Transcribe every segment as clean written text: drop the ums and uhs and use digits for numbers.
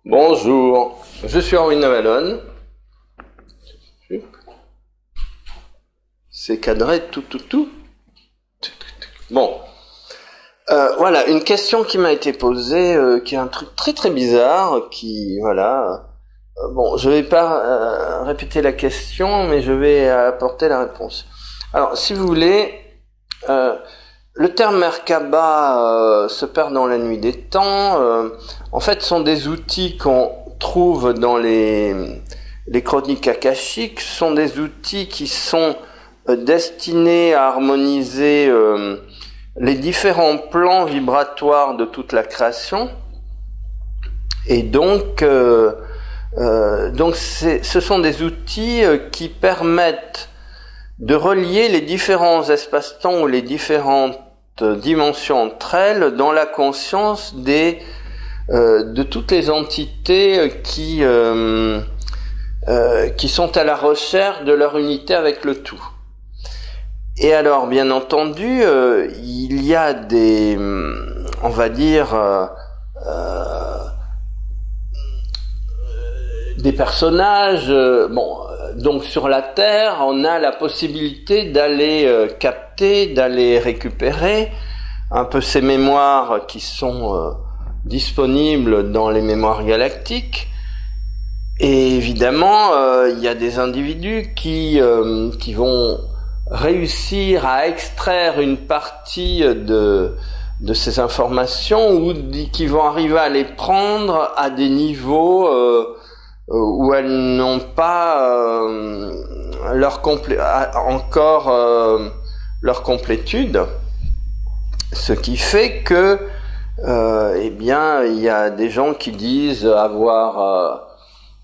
Bonjour, je suis Henri Navalone. C'est cadré tout. Bon, voilà, une question qui m'a été posée, qui est un truc très bizarre, qui, voilà... bon, je vais pas répéter la question, mais je vais apporter la réponse. Alors, si vous voulez, le terme Merkaba se perd dans la nuit des temps. En fait, ce sont des outils qu'on trouve dans les chroniques akashiques. Ce sont des outils qui sont destinés à harmoniser les différents plans vibratoires de toute la création. Et donc ce sont des outils qui permettent de relier les différents espaces-temps ou les différentes dimensions entre elles dans la conscience de toutes les entités qui sont à la recherche de leur unité avec le tout. Et alors, bien entendu, il y a des, on va dire, des personnages, donc sur la Terre, on a la possibilité d'aller capter, d'aller récupérer un peu ces mémoires qui sont disponibles dans les mémoires galactiques. Et évidemment, il y a des individus qui vont réussir à extraire une partie de ces informations ou qui vont arriver à les prendre à des niveaux où elles n'ont pas encore leur complétude, ce qui fait que eh bien il y a des gens qui disent avoir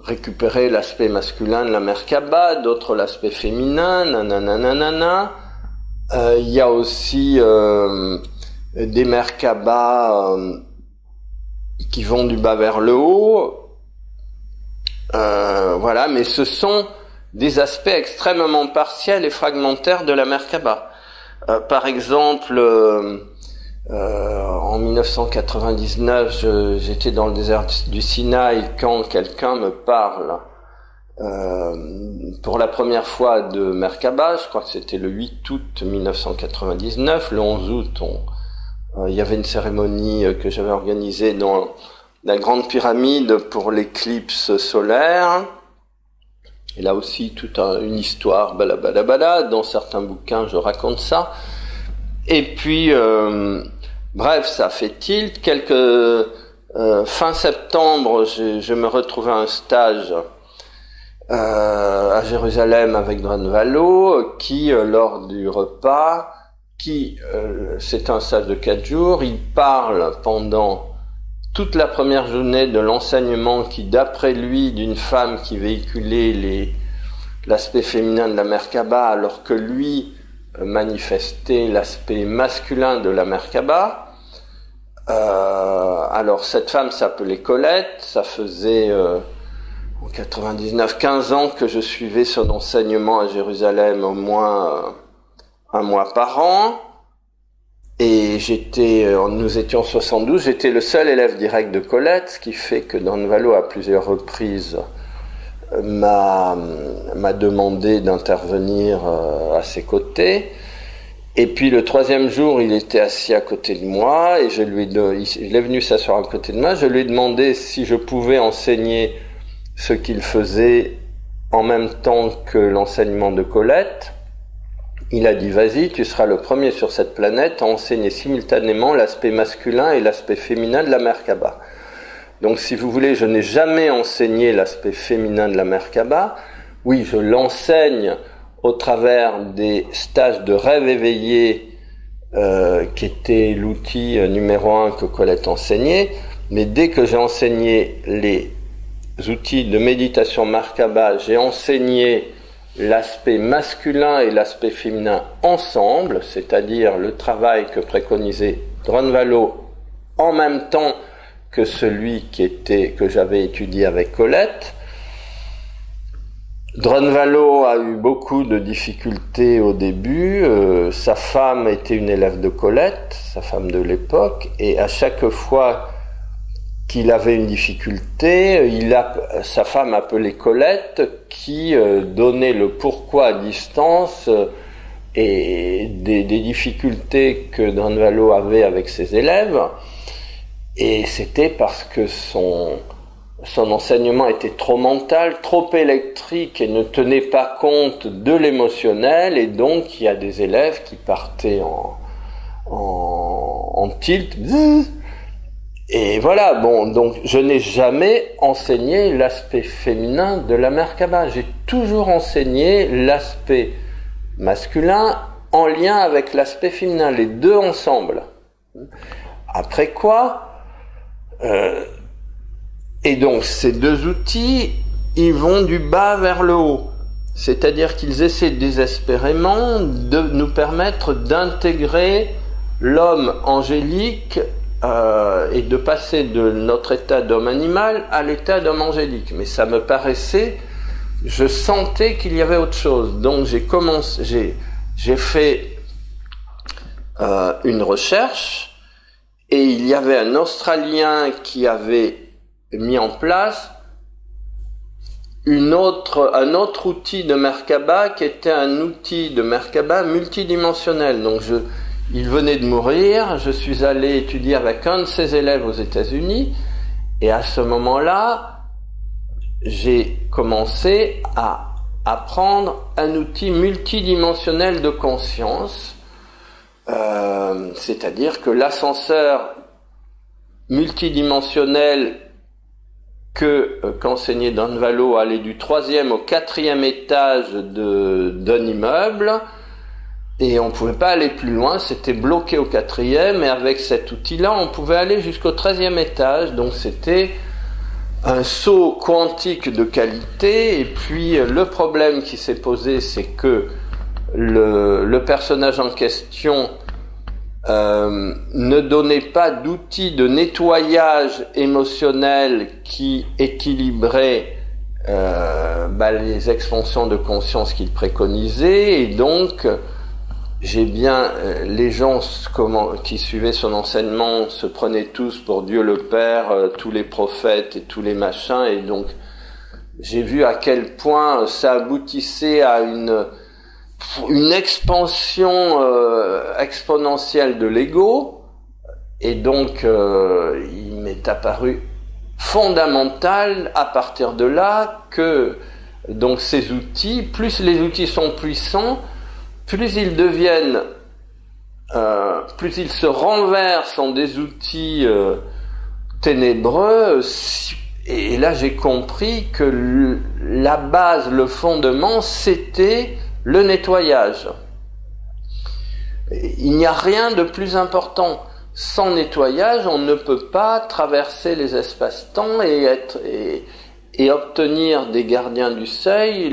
récupéré l'aspect masculin de la Merkaba, d'autres l'aspect féminin, nanana. Il y a aussi des Merkaba qui vont du bas vers le haut. Voilà, mais ce sont des aspects extrêmement partiels et fragmentaires de la Merkaba. Par exemple, en 1999, j'étais dans le désert du Sinaï quand quelqu'un me parle pour la première fois de Merkaba. Je crois que c'était le 8 août 1999. Le 11 août, il y avait une cérémonie que j'avais organisée dans la grande pyramide pour l'éclipse solaire. Et là aussi, toute une histoire, balabala. Dans certains bouquins, je raconte ça. Et puis, bref, ça fait tilt. Fin septembre, je me retrouvais à un stage à Jérusalem avec Dran Valo, qui, lors du repas, c'est un stage de 4 jours, il parle pendant toute la première journée de l'enseignement qui, d'après lui, d'une femme qui véhiculait l'aspect féminin de la Merkaba, alors que lui manifestait l'aspect masculin de la Merkaba. Alors cette femme s'appelait Colette, ça faisait en 99, 15 ans que je suivais son enseignement à Jérusalem au moins un mois par an. Et nous étions 72, j'étais le seul élève direct de Colette, ce qui fait que Dran Valo, à plusieurs reprises, m'a demandé d'intervenir à ses côtés. Et puis le troisième jour, il était assis à côté de moi, et il est venu s'asseoir à côté de moi. Je lui ai demandé si je pouvais enseigner ce qu'il faisait en même temps que l'enseignement de Colette. Il a dit, vas-y, tu seras le premier sur cette planète à enseigner simultanément l'aspect masculin et l'aspect féminin de la Merkaba. Donc, si vous voulez, je n'ai jamais enseigné l'aspect féminin de la Merkaba. Oui, je l'enseigne au travers des stages de rêve éveillé, qui était l'outil numéro 1 que Colette enseignait. Mais dès que j'ai enseigné les outils de méditation Merkaba, j'ai enseigné l'aspect masculin et l'aspect féminin ensemble, c'est-à-dire le travail que préconisait Dran Valo en même temps que celui que j'avais étudié avec Colette. Dran Valo a eu beaucoup de difficultés au début. Sa femme était une élève de Colette, sa femme de l'époque, et à chaque fois qu'il avait une difficulté. Il a sa femme appelée Colette qui donnait le pourquoi à distance et des difficultés que Dan Valo avait avec ses élèves. Et c'était parce que son enseignement était trop mental, trop électrique et ne tenait pas compte de l'émotionnel, et donc il y a des élèves qui partaient en tilt. Et voilà, bon, donc je n'ai jamais enseigné l'aspect féminin de la Merkaba. J'ai toujours enseigné l'aspect masculin en lien avec l'aspect féminin, les deux ensemble. Après quoi, et donc ces deux outils, ils vont du bas vers le haut. C'est-à-dire qu'ils essaient désespérément de nous permettre d'intégrer l'homme angélique et de passer de notre état d'homme animal à l'état d'homme angélique. Mais ça me paraissait, je sentais qu'il y avait autre chose. Donc j'ai fait une recherche, et il y avait un Australien qui avait mis en place un autre outil de Merkaba qui était un outil de Merkaba multidimensionnel. Donc il venait de mourir, je suis allé étudier avec un de ses élèves aux États-Unis, et à ce moment-là, j'ai commencé à apprendre un outil multidimensionnel de conscience, c'est-à-dire que l'ascenseur multidimensionnel qu'enseignait Dan Valo allait du 3e au 4e étage d'un immeuble, et on pouvait pas aller plus loin, c'était bloqué au 4e, et avec cet outil-là, on pouvait aller jusqu'au 13e étage, donc c'était un saut quantique de qualité. Et puis le problème qui s'est posé, c'est que le personnage en question ne donnait pas d'outils de nettoyage émotionnel qui équilibrait les expansions de conscience qu'il préconisait, et donc les gens qui suivaient son enseignement se prenaient tous pour Dieu le Père, tous les prophètes et tous les machins, et donc j'ai vu à quel point ça aboutissait à une expansion exponentielle de l'ego, et donc il m'est apparu fondamental à partir de là que donc ces outils, plus les outils sont puissants, plus ils deviennent, plus ils se renversent en des outils ténébreux. Et là j'ai compris que la base, le fondement, c'était le nettoyage. Il n'y a rien de plus important. Sans nettoyage, on ne peut pas traverser les espaces-temps et obtenir des gardiens du seuil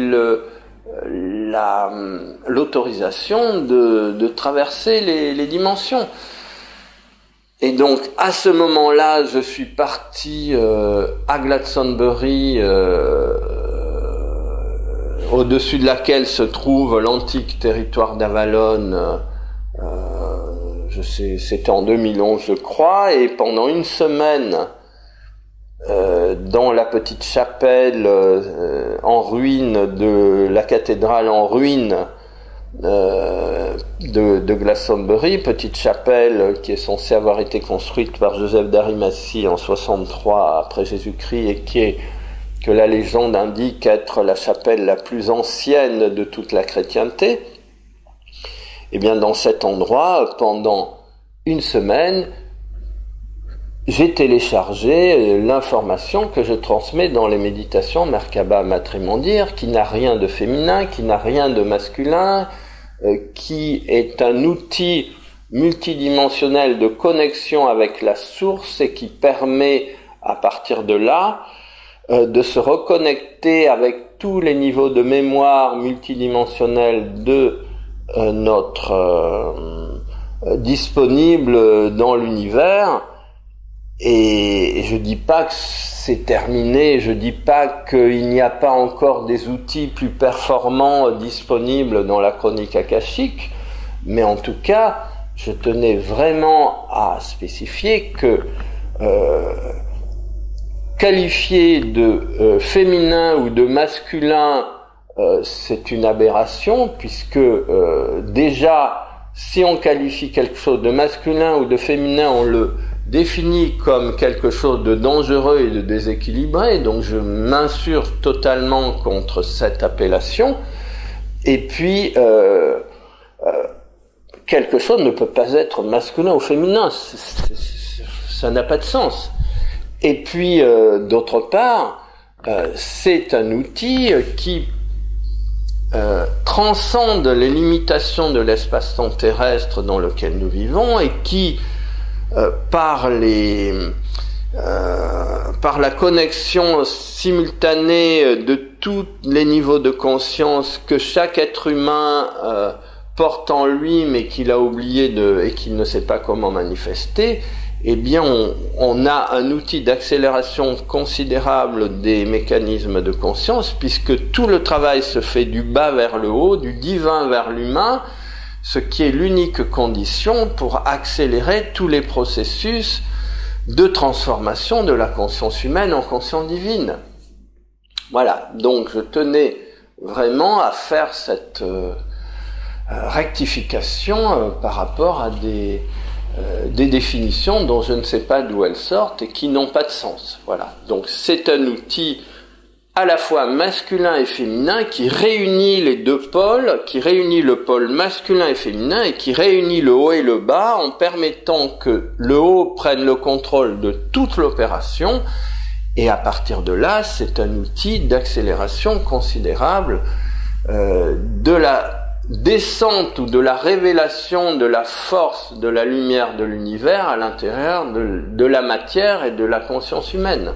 l'autorisation de traverser les dimensions. Et donc à ce moment-là, je suis parti à Glastonbury, au-dessus de laquelle se trouve l'antique territoire d'Avalon. C'était en 2011, je crois, et pendant une semaine, dans la petite chapelle en ruine de la cathédrale en ruine de Glastonbury, petite chapelle qui est censée avoir été construite par Joseph d'Arimathie en 63 après Jésus-Christ, et que la légende indique être la chapelle la plus ancienne de toute la chrétienté. Et bien dans cet endroit, pendant une semaine, j'ai téléchargé l'information que je transmets dans les méditations Merkaba Matrimondir, qui n'a rien de féminin, qui n'a rien de masculin, qui est un outil multidimensionnel de connexion avec la source, et qui permet à partir de là de se reconnecter avec tous les niveaux de mémoire multidimensionnelle de disponible dans l'univers. Et je dis pas que c'est terminé, je dis pas qu'il n'y a pas encore des outils plus performants disponibles dans la chronique akashique, mais en tout cas, je tenais vraiment à spécifier que qualifier de féminin ou de masculin, c'est une aberration, puisque déjà, si on qualifie quelque chose de masculin ou de féminin, on le définit comme quelque chose de dangereux et de déséquilibré, donc je m'insurge totalement contre cette appellation. Et puis, quelque chose ne peut pas être masculin ou féminin, ça n'a pas de sens. Et puis, d'autre part, c'est un outil qui transcende les limitations de l'espace-temps terrestre dans lequel nous vivons et qui, par la connexion simultanée de tous les niveaux de conscience que chaque être humain porte en lui mais qu'il a oublié et qu'il ne sait pas comment manifester, eh bien on a un outil d'accélération considérable des mécanismes de conscience, puisque tout le travail se fait du bas vers le haut, du divin vers l'humain, ce qui est l'unique condition pour accélérer tous les processus de transformation de la conscience humaine en conscience divine. Voilà, donc je tenais vraiment à faire cette rectification par rapport à des définitions dont je ne sais pas d'où elles sortent et qui n'ont pas de sens. Voilà. Donc c'est un outil à la fois masculin et féminin qui réunit les deux pôles, qui réunit le pôle masculin et féminin et qui réunit le haut et le bas en permettant que le haut prenne le contrôle de toute l'opération, et à partir de là, c'est un outil d'accélération considérable de la descente ou de la révélation de la force de la lumière de l'univers à l'intérieur de la matière et de la conscience humaine.